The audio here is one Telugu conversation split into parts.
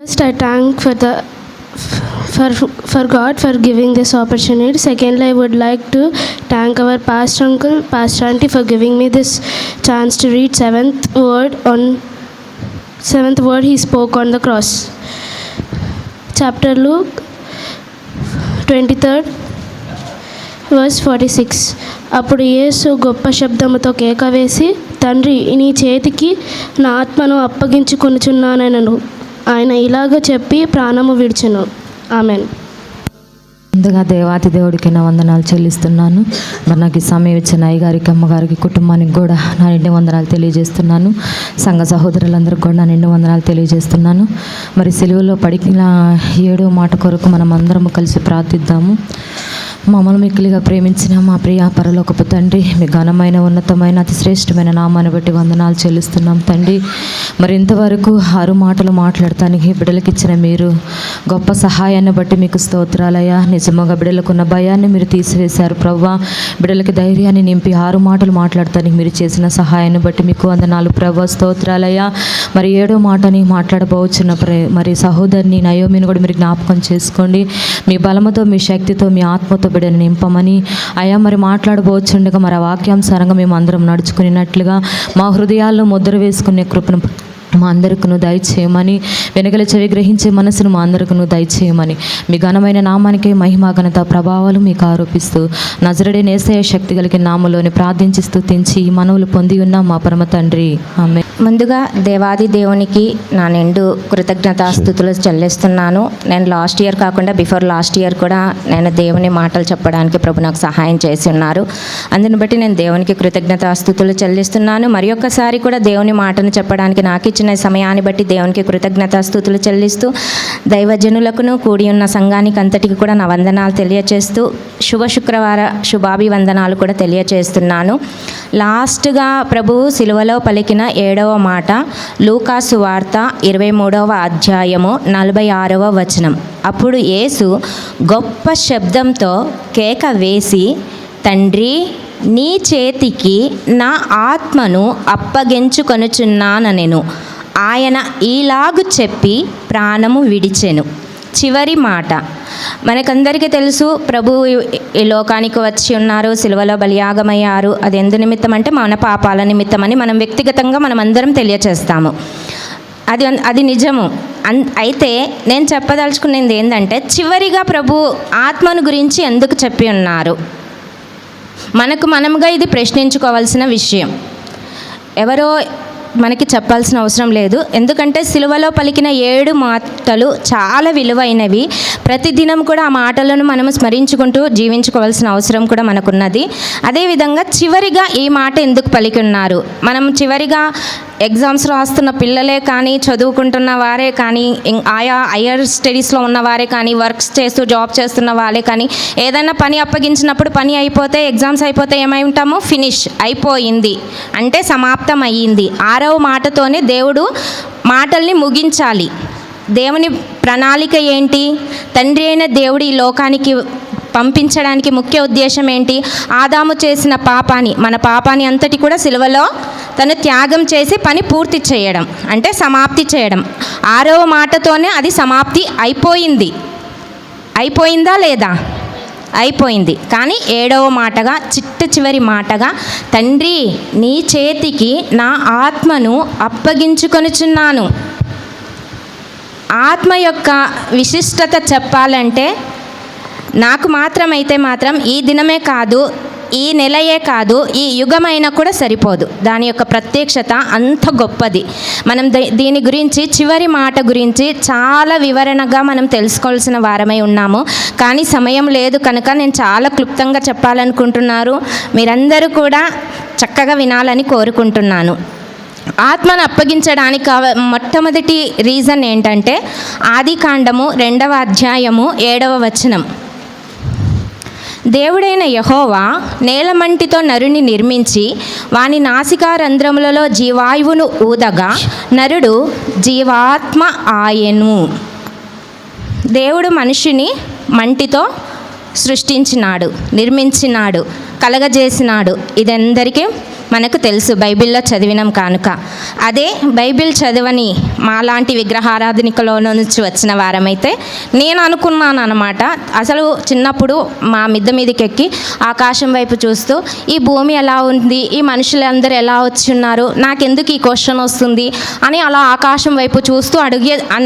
First, I thank for God for giving this opportunity. Secondly, I would like to thank our pastor uncle, pastor auntie for giving me this chance to read seventh word he spoke on the cross. Chapter Luke 23rd verse 46. అప్పుడు యేసు గొప్ప శబ్దముతో కేక వేసి, తండ్రి, నీ చేతికి నా ఆత్మను అప్పగించుకొనుచున్నానెనను. ఆయన ఇలాగ చెప్పి ప్రాణము విడిచెను. ఆమెన్. ముందుగా దేవాతి దేవుడికి నా వందనాలు చెల్లిస్తున్నాను. మరి నాకు ఈ సమయం ఇచ్చిన అయ్యగారికి, అమ్మగారికి, కుటుంబానికి కూడా నా నిండు వందనాలు తెలియజేస్తున్నాను. సంఘ సహోదరులందరికీ కూడా నా నిండు వందనాలు తెలియజేస్తున్నాను. మరి సిలువలో పడిన 7వ మాట కొరకు మనం అందరము కలిసి ప్రార్థిద్దాము. మమ్మల్ని మిక్కిలిగా ప్రేమించిన మా ప్రియ పరలోకపు తండ్రి, మీ ఘనమైన, ఉన్నతమైన, అతి శ్రేష్టమైన నామాన్ని బట్టి వందనాలు చెల్లిస్తున్నాం తండ్రి. మరి ఇంతవరకు 6 మాటలు మాట్లాడటానికి బిడ్డలకు ఇచ్చిన మీరు గొప్ప సహాయాన్ని బట్టి మీకు స్తోత్రాలయ్యా. నిజంగా బిడ్డలకున్న భయాన్ని మీరు తీసివేశారు ప్రవ్వా. బిడ్డలకి ధైర్యాన్ని నింపి 6 మాటలు మాట్లాడటానికి మీరు చేసిన సహాయాన్ని బట్టి మీకు వందనాలు ప్రవ్వా, స్తోత్రాలయ్యా. మరి 7వ మాటని మాట్లాడబోచున్న మరి సహోదరిని నయోమిని కూడా మీరు జ్ఞాపకం చేసుకోండి. మీ బలముతో, మీ శక్తితో, మీ ఆత్మతో బిడ్డను నింపమని అయా మరి మాట్లాడబోచుండగా మరి ఆ వాక్యాంశారంగా మేము అందరం నడుచుకున్నట్లుగా మా హృదయాల్లో ముద్ర వేసుకునే కృపను మా అందరికీ దయచేయమని, వెనకల చెవి గ్రహించే మనసును మా అందరికీ దయచేయమని, మీ ఘనమైన నామానికి మహిమ, ఘనత, ప్రభావాలు మీకు ఆరోపిస్తూ నజరుడైన యేసయ్య శక్తి కలిగిన నామములోని ప్రార్థించి స్తుతించి మనవులు పొంది ఉన్నాం మా పరమ తండ్రి. ఆమేన్. ముందుగా దేవాది దేవునికి నా నిండు కృతజ్ఞతాస్తుతులు చెల్లిస్తున్నాను. నేను లాస్ట్ ఇయర్ కాకుండా బిఫోర్ లాస్ట్ ఇయర్ కూడా నేను దేవుని మాటలు చెప్పడానికి ప్రభు నాకు సహాయం చేసి ఉన్నారు. అందుని బట్టి నేను దేవునికి కృతజ్ఞతాస్తుతులు చెల్లిస్తున్నాను. మరి ఒక్కసారి కూడా దేవుని మాటను చెప్పడానికి నాకు ఇచ్చిన సమయాన్ని బట్టి దేవునికి కృతజ్ఞతాస్తుతులు చెల్లిస్తూ దైవజనులకును కూడి ఉన్న సంఘానికి అంతటికి కూడా నా వందనాలు తెలియచేస్తూ శుభ శుక్రవార శుభాభివందనాలు కూడా తెలియచేస్తున్నాను. లాస్ట్గా ప్రభువు సిలువలో పలికిన 7వ మాట లూకా సువార్త 23వ అధ్యాయము 46వ వచనం. అప్పుడు యేసు గొప్ప శబ్దంతో కేక వేసి, తండ్రి, నీ చేతికి నా ఆత్మను అప్పగించుకొనుచున్నానెను. ఆయన ఈలాగు చెప్పి ప్రాణము విడిచెను. చివరి మాట మనకందరికీ తెలుసు. ప్రభు ఈ లోకానికి వచ్చి ఉన్నారు, సిలువలో బలియాగమయ్యారు. అది ఎందు నిమిత్తం అంటే మన పాపాల నిమిత్తమని మనం వ్యక్తిగతంగా మనం అందరం తెలియచేస్తాము. అది నిజము. అయితే నేను చెప్పదలుచుకునేది ఏంటంటే, చివరిగా ప్రభు ఆత్మను గురించి ఎందుకు చెప్పి ఉన్నారు? మనముగా ఇది ప్రశ్నించుకోవాల్సిన విషయం. ఎవరో మనకి చెప్పాల్సిన అవసరం లేదు. ఎందుకంటే సిలువలో పలికిన 7 మాటలు చాలా విలువైనవి. ప్రతిదినం కూడా ఆ మాటలను మనము స్మరించుకుంటూ జీవించుకోవాల్సిన అవసరం కూడా మనకున్నది. అదేవిధంగా చివరిగా ఈ మాట ఎందుకు పలికి ఉన్నారు? మనం చివరిగా ఎగ్జామ్స్ రాస్తున్న పిల్లలే కానీ, చదువుకుంటున్న వారే కానీ, ఆయా హైయర్ స్టడీస్లో ఉన్నవారే కానీ, వర్క్స్ చేస్తూ జాబ్ చేస్తున్న వాళ్ళే కానీ, ఏదైనా పని అప్పగించినప్పుడు పని అయిపోతే, ఎగ్జామ్స్ అయిపోతే ఏమై ఉంటాము? ఫినిష్ అయిపోయింది అంటే సమాప్తం అయ్యింది. 6వ మాటతోనే దేవుడు మాటల్ని ముగించాలి. దేవుని ప్రణాళిక ఏంటి? తండ్రి అయిన దేవుడు ఈ లోకానికి పంపించడానికి ముఖ్య ఉద్దేశం ఏంటి? ఆదాము చేసిన పాపాన్ని, మన పాపాన్ని అంతటి కూడా సిలువలో తను త్యాగం చేసి పని పూర్తి చేయడం అంటే సమాప్తి చేయడం. 6వ మాటతోనే అది సమాప్తి అయిపోయింది. అయిపోయిందా లేదా? అయిపోయింది. కానీ 7వ మాటగా, చివరి మాటగా, తండ్రి, నీ చేతికి నా ఆత్మను అప్పగించుకొనుచున్నాను. ఆత్మ యొక్క విశిష్టత చెప్పాలంటే నాకు మాత్రమైతే మాత్రం ఈ దినమే కాదు, ఈ నెలయే కాదు, ఈ యుగమైనా కూడా సరిపోదు. దాని యొక్క ప్రత్యక్షత అంత గొప్పది. మనం దీని గురించి, చివరి మాట గురించి చాలా వివరణగా మనం తెలుసుకోవాల్సిన వారమై ఉన్నాము. కానీ సమయం లేదు కనుక నేను చాలా క్లుప్తంగా చెప్పాలనుకుంటున్నారు. మీరందరూ కూడా చక్కగా వినాలని కోరుకుంటున్నాను. ఆత్మను అప్పగించడానికి మొట్టమొదటి రీజన్ ఏంటంటే ఆదికాండము 2వ అధ్యాయము 7వ వచనం. దేవుడైన యెహోవా నేలమంటితో నరుని నిర్మించి వాని నాసికారంధ్రములలో జీవాయువును ఊదగా నరుడు జీవాత్మ ఆయెను. దేవుడు మనిషిని మంటితో సృష్టించినాడు, నిర్మించినాడు, కలగజేసినాడు. ఇదందరికీ మనకు తెలుసు, బైబిల్లో చదివినాం కనుక. అదే బైబిల్ చదవని మాలాంటి విగ్రహారాధనికలో నుంచి వచ్చిన వారమైతే నేను అనుకున్నాను అనమాట. అసలు చిన్నప్పుడు మా మిద్దె మీదకి ఎక్కి ఆకాశం వైపు చూస్తూ ఈ భూమి ఎలా ఉంది, ఈ మనుషులందరూ ఎలా వచ్చి ఉన్నారు, నాకెందుకు ఈ క్వశ్చన్ వస్తుంది అని అలా ఆకాశం వైపు చూస్తూ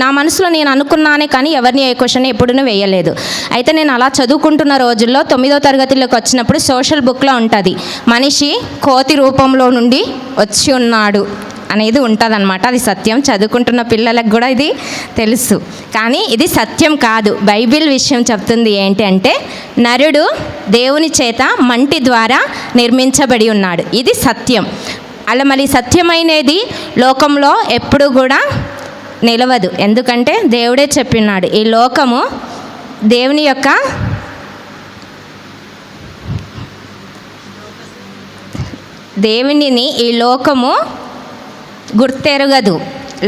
నా మనసులో నేను అనుకున్నానే కానీ ఎవరిని ఏ క్వశ్చన్ ఎప్పుడూ వేయలేదు. అయితే నేను అలా చదువుకుంటున్న రోజుల్లో 9వ తరగతిలోకి వచ్చినప్పుడు సోషల్ బుక్లో ఉంటుంది, మనిషి కోతి రూపంలో నుండి వచ్చి ఉన్నాడు అనేది ఉంటుందన్నమాట. అది సత్యం, చదువుకుంటున్న పిల్లలకు కూడా ఇది తెలుసు. కానీ ఇది సత్యం కాదు. బైబిల్ విషయం చెప్తుంది ఏంటి అంటే, నరుడు దేవుని చేత మంటి ద్వారా నిర్మించబడి ఉన్నాడు. ఇది సత్యం. అలా మరి సత్యమైనది లోకంలో ఎప్పుడు కూడా నిలవదు. ఎందుకంటే దేవుడే చెప్పినాడు, ఈ లోకము దేవుని యొక్క దేవునిని ఈ లోకము గుర్తెరగదు.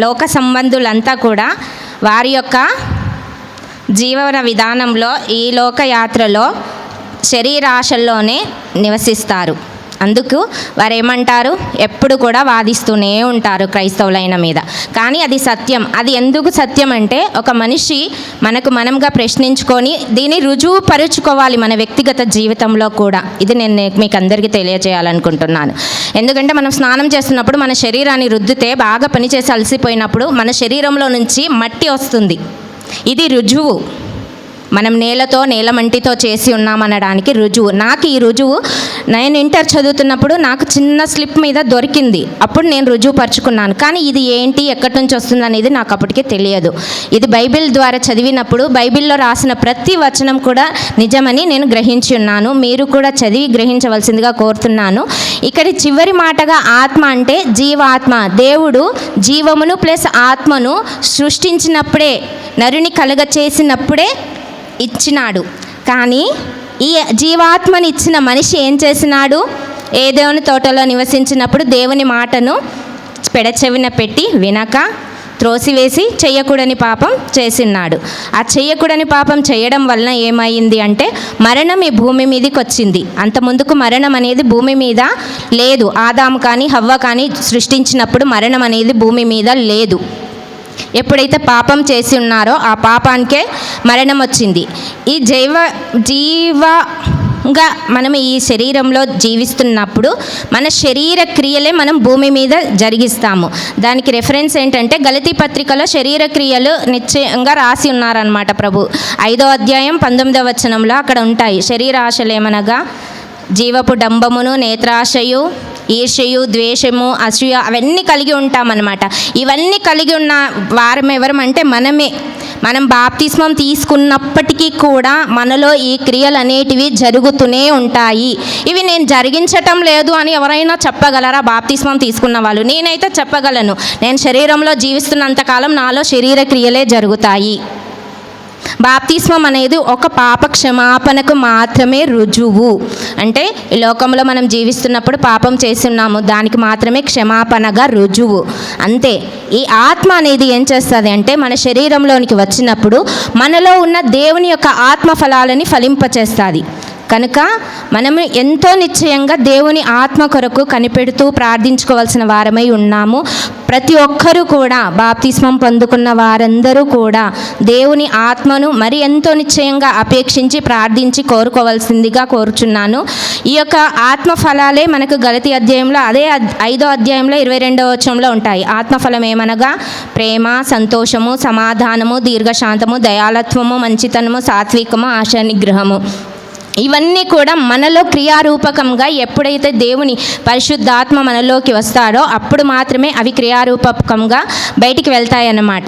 లోక సంబంధులంతా కూడా వారి యొక్క జీవన విధానంలో ఈ లోకయాత్రలో శరీరాశల్లోనే నివసిస్తారు. అందుకు వారు ఏమంటారు, ఎప్పుడు కూడా వాదిస్తూనే ఉంటారు క్రైస్తవులైన మీద. కానీ అది సత్యం. అది ఎందుకు సత్యం అంటే, ఒక మనిషి మనంగా ప్రశ్నించుకొని దీన్ని రుజువుపరుచుకోవాలి మన వ్యక్తిగత జీవితంలో కూడా. ఇది నేను మీకు అందరికీ తెలియజేయాలనుకుంటున్నాను. ఎందుకంటే మనం స్నానం చేస్తున్నప్పుడు మన శరీరాన్ని రుద్దితే బాగా పనిచేసి అలసిపోయినప్పుడు మన శరీరంలో నుంచి మట్టి వస్తుంది. ఇది రుజువు. మనం నేల మంటితో చేసి ఉన్నామనడానికి రుజువు. నాకు ఈ రుజువు నేను ఇంటర్ చదువుతున్నప్పుడు నాకు చిన్న స్లిప్ మీద దొరికింది. అప్పుడు నేను రుజువు పరుచుకున్నాను. కానీ ఇది ఏంటి, ఎక్కడి నుంచి వస్తుంది అనేది నాకు అప్పటికే తెలియదు. ఇది బైబిల్ ద్వారా చదివినప్పుడు బైబిల్లో రాసిన ప్రతి వచనం కూడా నిజమని నేను గ్రహించి ఉన్నాను. మీరు కూడా చదివి గ్రహించవలసిందిగా కోరుతున్నాను. ఇక్కడ చివరి మాటగా ఆత్మ అంటే జీవాత్మ. దేవుడు జీవమును ప్లస్ ఆత్మను సృష్టించినప్పుడే, నరుని కలుగ చేసినప్పుడే ఇచ్చినాడు. కానీ ఈ జీవాత్మని ఇచ్చిన మనిషి ఏం చేసినాడు, ఏదేవుని తోటలో నివసించినప్పుడు దేవుని మాటను పెడచెవిన పెట్టి వినక త్రోసివేసి చెయ్యకూడని పాపం చేసినాడు. ఆ చెయ్యకూడని పాపం చేయడం వలన ఏమైంది అంటే మరణం ఈ భూమి మీదకి వచ్చింది. అంత ముందుకు మరణం అనేది భూమి మీద లేదు. ఆదాము కానీ హవ్వ కానీ సృష్టించినప్పుడు మరణం అనేది భూమి మీద లేదు. ఎప్పుడైతే పాపం చేసి ఉన్నారో ఆ పాపానికే మరణం వచ్చింది. ఈ జీవంగా మనం ఈ శరీరంలో జీవిస్తున్నప్పుడు మన శరీర క్రియలే మనం భూమి మీద జరిగిస్తాము. దానికి రెఫరెన్స్ ఏంటంటే గలతీ పత్రికలో శరీర క్రియలు నిశ్చయంగా రాసి ఉన్నారనమాట ప్రభు. 5వ అధ్యాయం 19వ వచనంలో అక్కడ ఉంటాయి. శరీర ఆశలు ఏమనగా జీవపు డంబమును, నేత్రాశయు, ఈర్ష్యయు, ద్వేషము, అసూయ అవన్నీ కలిగి ఉంటామన్నమాట. ఇవన్నీ కలిగి ఉన్న వారం ఎవరమంటే మనమే. మనం బాప్తిస్మం తీసుకున్నప్పటికీ కూడా మనలో ఈ క్రియలు అనేటివి జరుగుతూనే ఉంటాయి. ఇవి నేను జరిగించటం లేదు అని ఎవరైనా చెప్పగలరా? బాప్తిస్మం తీసుకున్న వాళ్ళు. నేనైతే చెప్పగలను. నేను శరీరంలో జీవిస్తున్నంతకాలం నాలో శరీర క్రియలే జరుగుతాయి. బాప్తిస్మం అనేది ఒక పాప క్షమాపణకు మాత్రమే రుజువు. అంటే ఈ లోకంలో మనం జీవిస్తున్నప్పుడు పాపం చేస్తున్నాము, దానికి మాత్రమే క్షమాపణగా రుజువు, అంతే. ఈ ఆత్మ అనేది ఏం చేస్తుంది అంటే మన శరీరంలోనికి వచ్చినప్పుడు మనలో ఉన్న దేవుని యొక్క ఆత్మ ఫలాలని ఫలింపచేస్తుంది. కనుక మనము ఎంతో నిశ్చయంగా దేవుని ఆత్మ కొరకు కనిపెడుతూ ప్రార్థించుకోవాల్సిన వారమై ఉన్నాము. ప్రతి ఒక్కరూ కూడా బాప్తిస్మం పొందుకున్న వారందరూ కూడా దేవుని ఆత్మను మరి ఎంతో నిశ్చయంగా అపేక్షించి ప్రార్థించి కోరుకోవాల్సిందిగా కోరుచున్నాను. ఈ యొక్క ఆత్మ ఫలాలే మనకు గలతీ అధ్యాయంలో, అదే 5వ అధ్యాయంలో 22వ వచనంలో ఉంటాయి. ఆత్మఫలం ఏమనగా ప్రేమ, సంతోషము, సమాధానము, దీర్ఘశాంతము, దయాళత్వము, మంచితనము, సాత్వికము, ఆశా నిగ్రహము. ఇవన్నీ కూడా మనలో క్రియారూపకంగా ఎప్పుడైతే దేవుని పరిశుద్ధాత్మ మనలోకి వస్తాడో అప్పుడు మాత్రమే అవి క్రియారూపకంగా బయటికి వెళ్తాయన్నమాట.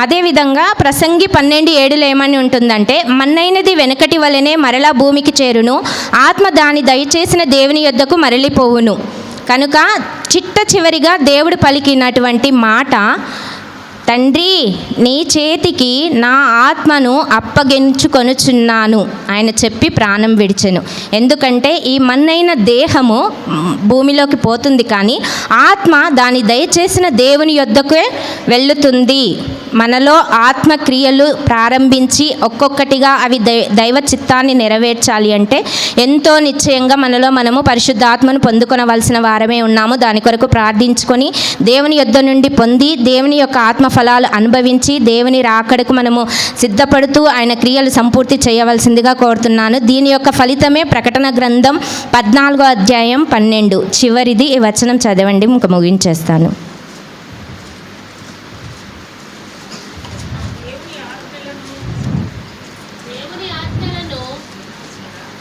అదేవిధంగా ప్రసంగి 12:7 ఏమని ఉంటుందంటే, మన్నైనది వెనకటి వలనే మరలా భూమికి చేరును, ఆత్మ దాని దయచేసిన దేవుని యొద్దకు మరలిపోవును. కనుక చిట్ట చివరిగా దేవుడు పలికినటువంటి మాట తండ్రి నీ చేతికి నా ఆత్మను అప్పగించుకొనుచున్నాను ఆయన చెప్పి ప్రాణం విడిచెను. ఎందుకంటే ఈ మన్నైన దేహము భూమిలోకి పోతుంది, కానీ ఆత్మ దాని దయచేసిన దేవుని యొద్దకే వెళ్ళుతుంది. మనలో ఆత్మక్రియలు ప్రారంభించి ఒక్కొక్కటిగా అవి దైవ చిత్తాన్ని నెరవేర్చాలి అంటే ఎంతో నిశ్చయంగా మనము పరిశుద్ధాత్మను పొందుకొనవలసిన వారమే ఉన్నాము. దాని కొరకు ప్రార్థించుకొని దేవుని యొద్ద నుండి పొంది దేవుని యొక్క ఆత్మ ఫలాలు అనుభవించి దేవుని రాకడకు మనము సిద్ధపడుతూ ఆయన క్రియలు సంపూర్తి చేయవలసిందిగా కోరుతున్నాను. దీని యొక్క ఫలితమే ప్రకటన గ్రంథం 14వ అధ్యాయం 12 చివరిది ఈ వచనం చదవండి, ఇంక ముగించేస్తాను.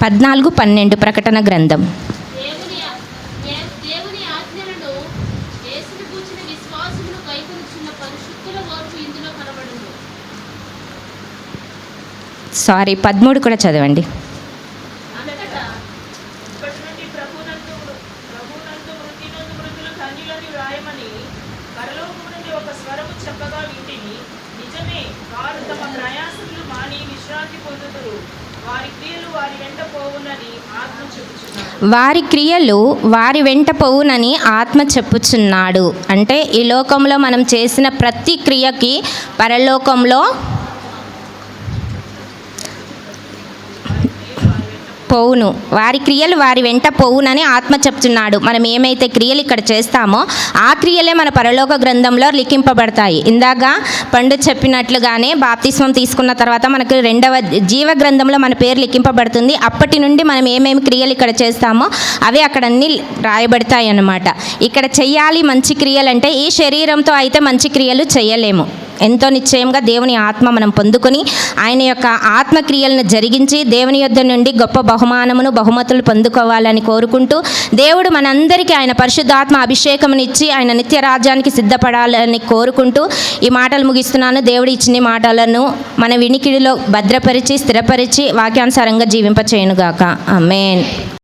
14:12 ప్రకటన గ్రంథం. సారీ 13 కూడా చదవండి. వారి క్రియలు వారి వెంట పోవునని ఆత్మ చెప్పుచున్నాడు. అంటే ఈ లోకంలో మనం చేసిన ప్రతి క్రియకి పరలోకంలో పోవును, వారి క్రియలు వారి వెంట పోవునని ఆత్మ చెప్తున్నాడు. మనం ఏమైతే క్రియలు ఇక్కడ చేస్తామో ఆ క్రియలే మన పరలోక గ్రంథంలో లిఖింపబడతాయి. ఇందాక పండు చెప్పినట్లుగానే బాప్తిస్మం తీసుకున్న తర్వాత మనకు 2వ జీవ గ్రంథంలో మన పేరు లిఖింపబడుతుంది. అప్పటి నుండి మనం ఏమేమి క్రియలు ఇక్కడ చేస్తామో అవి అక్కడ అన్నీ రాయబడతాయి అన్నమాట. ఇక్కడ చెయ్యాలి మంచి క్రియలు అంటే ఈ శరీరంతో అయితే మంచి క్రియలు చేయలేము. ఎంతో నిశ్చయంగా దేవుని ఆత్మ మనం పొందుకొని ఆయన యొక్క ఆత్మక్రియలను జరిగించి దేవుని యొద్ద నుండి గొప్ప బహుమతులు పొందుకోవాలని కోరుకుంటూ దేవుడు మనందరికీ ఆయన పరిశుద్ధాత్మ అభిషేకమునిచ్చి ఆయన నిత్య రాజ్యానికి సిద్ధపడాలని కోరుకుంటూ ఈ మాటలు ముగిస్తున్నాను. దేవుడు ఇచ్చిన మాటలను మన వినికిడిలో భద్రపరిచి స్థిరపరిచి వాక్యానుసారంగా జీవింపచేయునుగాక. ఆమేన్.